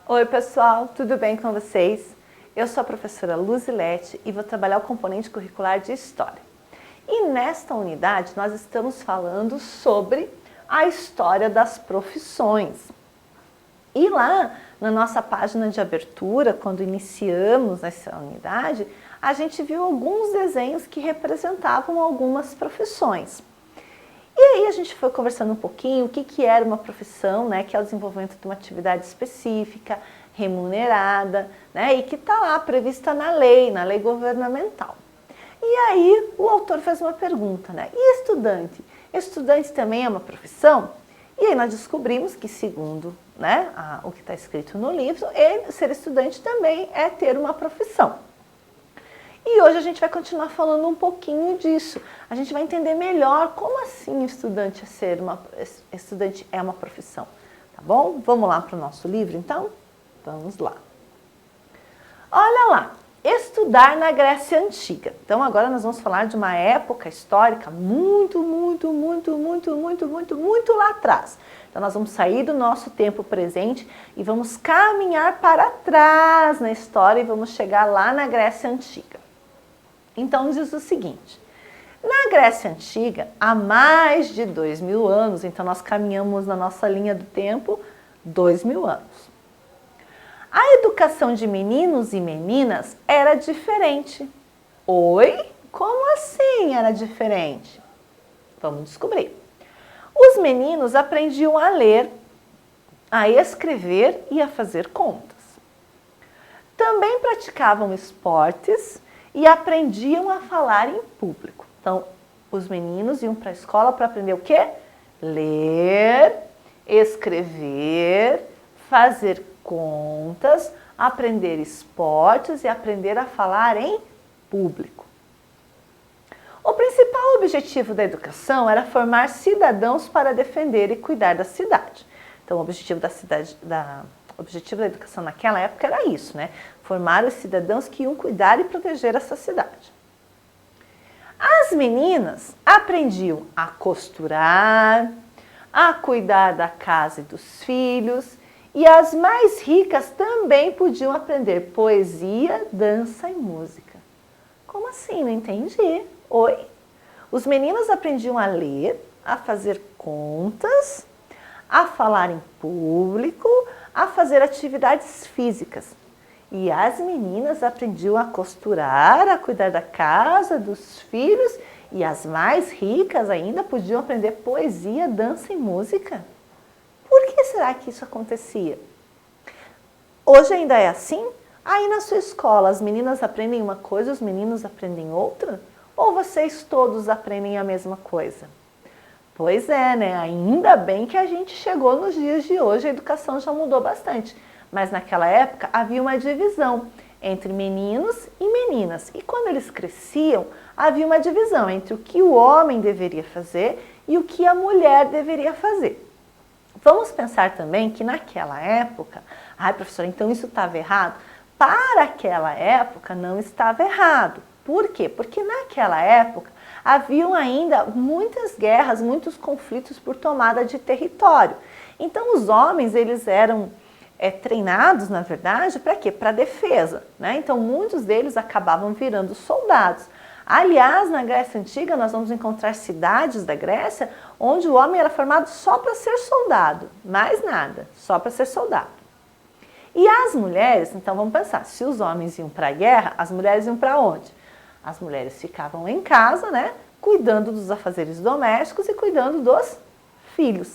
Oi pessoal, tudo bem com vocês? Eu sou a professora Luzilete e vou trabalhar o componente curricular de História. E nesta unidade nós estamos falando sobre a história das profissões. E lá na nossa página de abertura, quando iniciamos essa unidade, a gente viu alguns desenhos que representavam algumas profissões. E aí a gente foi conversando um pouquinho o que era uma profissão, né, que é o desenvolvimento de uma atividade específica, remunerada, né, e que está lá prevista na lei governamental. E aí o autor faz uma pergunta, né, e estudante? Estudante também é uma profissão? E aí nós descobrimos que, segundo, né, o que está escrito no livro, ser estudante também é ter uma profissão. E hoje a gente vai continuar falando um pouquinho disso. A gente vai entender melhor como assim estudante é uma profissão. Tá bom? Vamos lá para o nosso livro, então? Vamos lá. Olha lá, estudar na Grécia Antiga. Então agora nós vamos falar de uma época histórica muito lá atrás. Então nós vamos sair do nosso tempo presente e vamos caminhar para trás na história e vamos chegar lá na Grécia Antiga. Então diz o seguinte, na Grécia Antiga, há mais de 2000 anos, então nós caminhamos na nossa linha do tempo 2000 anos. A educação de meninos e meninas era diferente. Oi? Como assim era diferente? Vamos descobrir. Os meninos aprendiam a ler, a escrever e a fazer contas. Também praticavam esportes e aprendiam a falar em público. Então, os meninos iam para a escola para aprender o quê? Ler, escrever, fazer contas, aprender esportes e aprender a falar em público. O principal objetivo da educação era formar cidadãos para defender e cuidar da cidade. Então, o objetivo da educação naquela época era isso, né? Formar os cidadãos que iam cuidar e proteger essa cidade. As meninas aprendiam a costurar, a cuidar da casa e dos filhos, e as mais ricas também podiam aprender poesia, dança e música. Como assim? Não entendi. Oi? Os meninos aprendiam a ler, a fazer contas, a falar em público, a fazer atividades físicas. E as meninas aprendiam a costurar, a cuidar da casa, dos filhos, e as mais ricas ainda podiam aprender poesia, dança e música. Por que será que isso acontecia? Hoje ainda é assim? Aí na sua escola as meninas aprendem uma coisa, os meninos aprendem outra? Ou vocês todos aprendem a mesma coisa? Pois é, né? Ainda bem que a gente chegou nos dias de hoje, a educação já mudou bastante. Mas naquela época havia uma divisão entre meninos e meninas. E quando eles cresciam, havia uma divisão entre o que o homem deveria fazer e o que a mulher deveria fazer. Vamos pensar também que naquela época, professora, então isso estava errado? Para aquela época não estava errado. Por quê? Porque naquela época haviam ainda muitas guerras, muitos conflitos por tomada de território. Então os homens, eles eram treinados, na verdade, para quê? Para defesa, né? Então muitos deles acabavam virando soldados. Aliás, na Grécia Antiga nós vamos encontrar cidades da Grécia onde o homem era formado só para ser soldado, mais nada, só para ser soldado. E as mulheres, então vamos pensar, se os homens iam para a guerra, as mulheres iam para onde? As mulheres ficavam em casa, né, cuidando dos afazeres domésticos e cuidando dos filhos.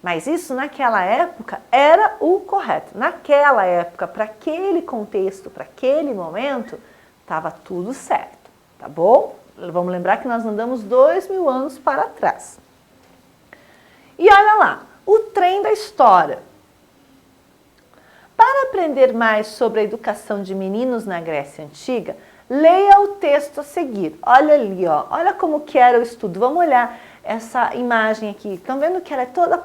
Mas isso naquela época era o correto. Naquela época, para aquele contexto, para aquele momento, estava tudo certo, tá bom? Vamos lembrar que nós andamos 2000 anos para trás. E olha lá, o trem da história. Para aprender mais sobre a educação de meninos na Grécia Antiga, leia o texto a seguir. Olha ali, ó, olha como que era o estudo. Vamos olhar essa imagem aqui. Estão vendo que ela é toda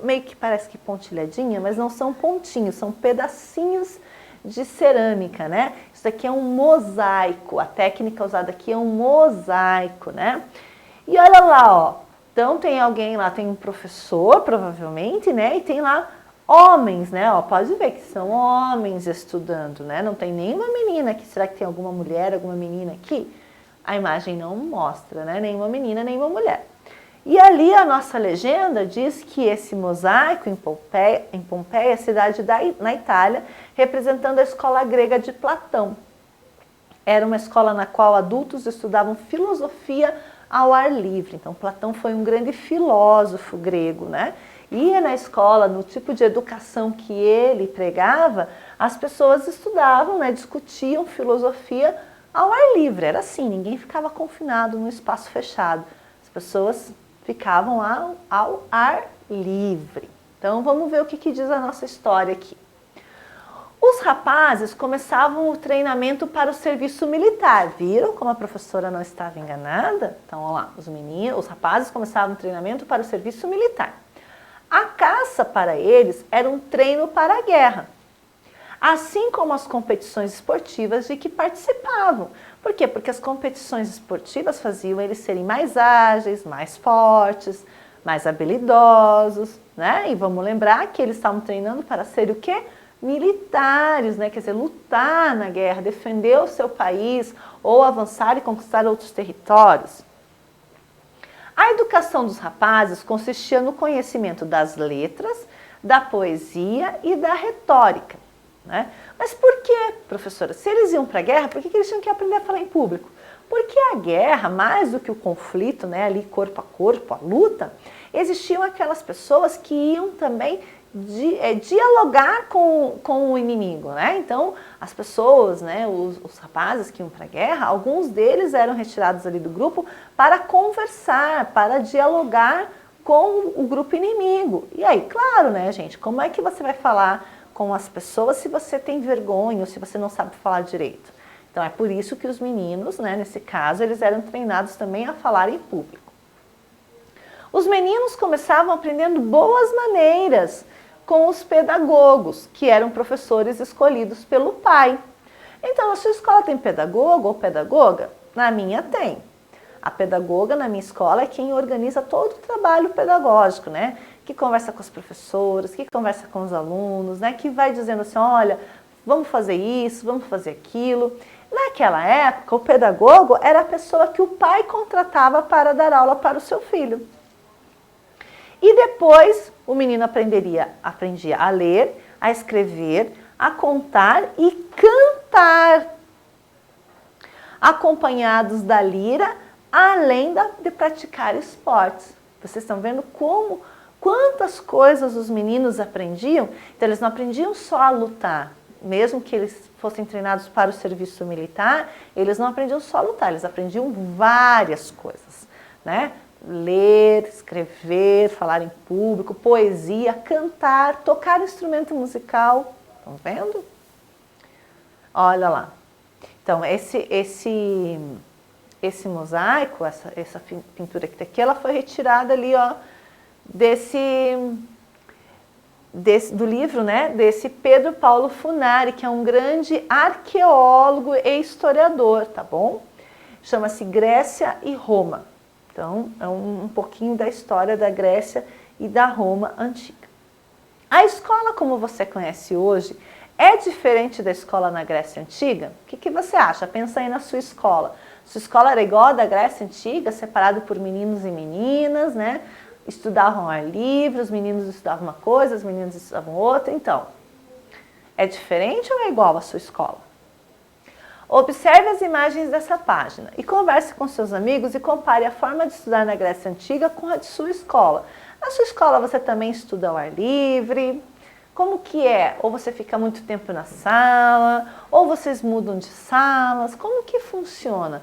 meio que parece que pontilhadinha, mas não são pontinhos, são pedacinhos de cerâmica, né? Isso aqui é um mosaico. A técnica usada aqui é um mosaico, né? E olha lá, ó. Então tem alguém lá, tem um professor, provavelmente, né? E tem lá Homens, né? Ó, pode ver que são homens estudando, né? Não tem nenhuma menina aqui. Será que tem alguma mulher, alguma menina aqui? A imagem não mostra, né? Nenhuma menina, nenhuma mulher. E ali a nossa legenda diz que esse mosaico em Pompeia, cidade na Itália, representando a escola grega de Platão. Era uma escola na qual adultos estudavam filosofia ao ar livre. Então, Platão foi um grande filósofo grego, né? E na escola, no tipo de educação que ele pregava, as pessoas estudavam, né, discutiam filosofia ao ar livre. Era assim, ninguém ficava confinado num espaço fechado. As pessoas ficavam ao ar livre. Então, vamos ver o que diz a nossa história aqui. Os rapazes começavam o treinamento para o serviço militar. Viram como a professora não estava enganada? Então, olha lá, os rapazes começavam o treinamento para o serviço militar. A caça para eles era um treino para a guerra, assim como as competições esportivas de que participavam. Por quê? Porque as competições esportivas faziam eles serem mais ágeis, mais fortes, mais habilidosos, né? E vamos lembrar que eles estavam treinando para ser o quê? Militares, né? Quer dizer, lutar na guerra, defender o seu país ou avançar e conquistar outros territórios. A educação dos rapazes consistia no conhecimento das letras, da poesia e da retórica, né? Mas por que, professora? Se eles iam para a guerra, por que eles tinham que aprender a falar em público? Porque a guerra, mais do que o conflito, né, ali corpo a corpo, a luta, existiam aquelas pessoas que iam também dialogar com o inimigo, né? Então, as pessoas, né, os rapazes que iam para a guerra, alguns deles eram retirados ali do grupo para conversar, para dialogar com o grupo inimigo. E aí, claro, né, gente, como é que você vai falar com as pessoas se você tem vergonha ou se você não sabe falar direito? Então, é por isso que os meninos, né, nesse caso, eles eram treinados também a falar em público. Os meninos começavam aprendendo boas maneiras com os pedagogos, que eram professores escolhidos pelo pai. Então, a sua escola tem pedagogo ou pedagoga? Na minha tem. A pedagoga na minha escola é quem organiza todo o trabalho pedagógico, né? Que conversa com os professores, que conversa com os alunos, né? Que vai dizendo assim, olha, vamos fazer isso, vamos fazer aquilo. Naquela época, o pedagogo era a pessoa que o pai contratava para dar aula para o seu filho. E depois o menino aprendia a ler, a escrever, a contar e cantar, acompanhados da lira, além de praticar esportes. Vocês estão vendo quantas coisas os meninos aprendiam? Então eles não aprendiam só a lutar, mesmo que eles fossem treinados para o serviço militar, eles não aprendiam só a lutar, eles aprendiam várias coisas, né? Ler, escrever, falar em público, poesia, cantar, tocar instrumento musical. Estão vendo? Olha lá. Então, esse mosaico, essa pintura que está aqui, ela foi retirada ali, ó, do livro, né, desse Pedro Paulo Funari, que é um grande arqueólogo e historiador, tá bom? Chama-se Grécia e Roma. Então, é um pouquinho da história da Grécia e da Roma antiga. A escola, como você conhece hoje, é diferente da escola na Grécia Antiga? O que você acha? Pensa aí na sua escola. Sua escola era igual a da Grécia Antiga, separado por meninos e meninas, né? Estudavam ao ar livre, os meninos estudavam uma coisa, as meninas estudavam outra. Então, é diferente ou é igual à sua escola? Observe as imagens dessa página e converse com seus amigos e compare a forma de estudar na Grécia Antiga com a de sua escola. Na sua escola você também estuda ao ar livre? Como que é? Ou você fica muito tempo na sala? Ou vocês mudam de salas? Como que funciona?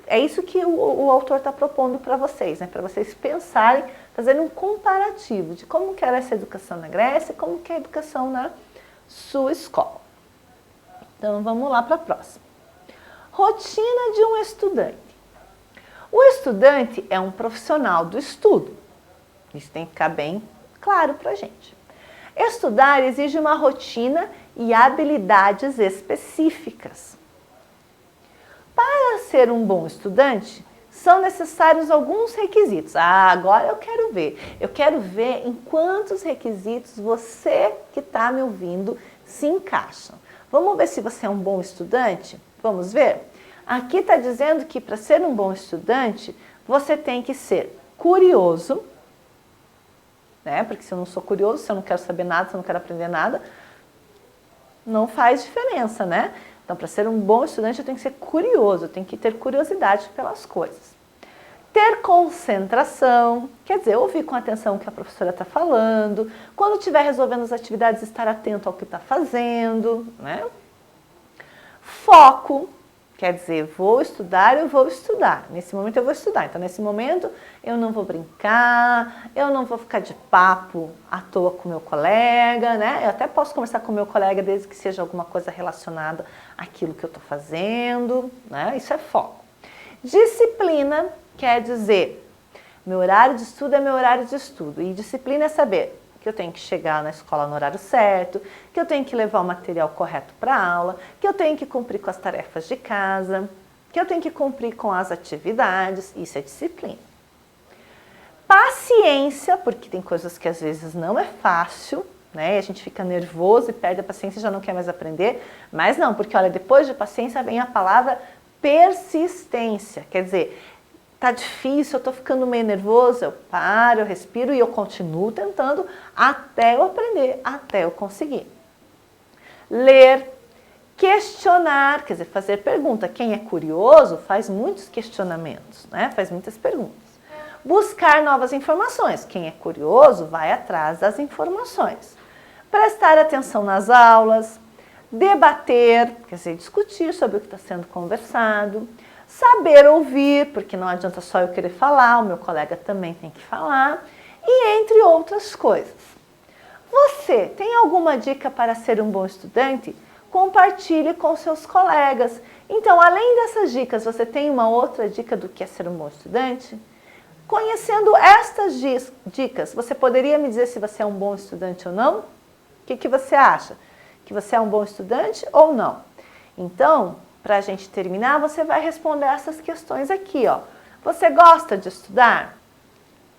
É isso que o autor está propondo para vocês, né? Para vocês pensarem, fazerem um comparativo de como que era essa educação na Grécia e como que é a educação na sua escola. Então vamos lá para a próxima. Rotina de um estudante. O estudante é um profissional do estudo. Isso tem que ficar bem claro para a gente. Estudar exige uma rotina e habilidades específicas. Para ser um bom estudante, são necessários alguns requisitos. Ah, agora eu quero ver. Eu quero ver em quantos requisitos você que está me ouvindo se encaixa. Vamos ver se você é um bom estudante? Vamos ver? Aqui está dizendo que para ser um bom estudante, você tem que ser curioso, né? Porque se eu não sou curioso, se eu não quero saber nada, se eu não quero aprender nada, não faz diferença, né? Então, para ser um bom estudante, eu tenho que ser curioso, eu tenho que ter curiosidade pelas coisas. Ter concentração, quer dizer, ouvir com atenção o que a professora está falando, quando estiver resolvendo as atividades, estar atento ao que está fazendo, né? Foco, quer dizer, vou estudar, eu vou estudar. Nesse momento eu vou estudar. Então, nesse momento, eu não vou brincar, eu não vou ficar de papo à toa com o meu colega, né? Eu até posso conversar com o meu colega desde que seja alguma coisa relacionada àquilo que eu estou fazendo, né? Isso é foco. Disciplina quer dizer, meu horário de estudo é meu horário de estudo. E disciplina é saber que eu tenho que chegar na escola no horário certo, que eu tenho que levar o material correto para a aula, que eu tenho que cumprir com as tarefas de casa, que eu tenho que cumprir com as atividades. Isso é disciplina. Paciência, porque tem coisas que às vezes não é fácil, né? A gente fica nervoso e perde a paciência e já não quer mais aprender. Mas não, porque olha, depois de paciência vem a palavra persistência. Quer dizer, tá difícil, eu tô ficando meio nervoso, eu paro, eu respiro e eu continuo tentando até eu aprender, até eu conseguir. Ler, questionar, quer dizer, fazer pergunta. Quem é curioso faz muitos questionamentos, né? Faz muitas perguntas. Buscar novas informações. Quem é curioso vai atrás das informações. Prestar atenção nas aulas, debater, quer dizer, discutir sobre o que está sendo conversado. Saber ouvir, porque não adianta só eu querer falar, o meu colega também tem que falar, e entre outras coisas. Você tem alguma dica para ser um bom estudante? Compartilhe com seus colegas. Então, além dessas dicas, você tem uma outra dica do que é ser um bom estudante? Conhecendo estas dicas, você poderia me dizer se você é um bom estudante ou não? O que você acha? Que você é um bom estudante ou não? Então, para a gente terminar, você vai responder essas questões aqui, ó. Você gosta de estudar?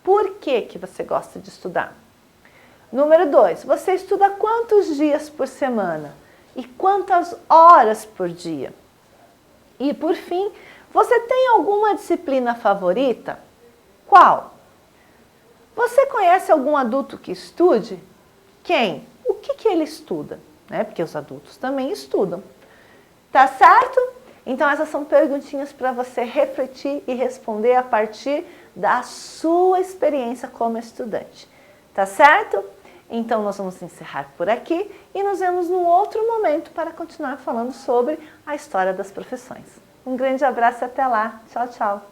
Por que você gosta de estudar? Número 2, você estuda quantos dias por semana? E quantas horas por dia? E por fim, você tem alguma disciplina favorita? Qual? Você conhece algum adulto que estude? Quem? O que ele estuda? Né? Porque os adultos também estudam. Tá certo? Então essas são perguntinhas para você refletir e responder a partir da sua experiência como estudante. Tá certo? Então nós vamos encerrar por aqui e nos vemos num outro momento para continuar falando sobre a história das profissões. Um grande abraço e até lá. Tchau, tchau.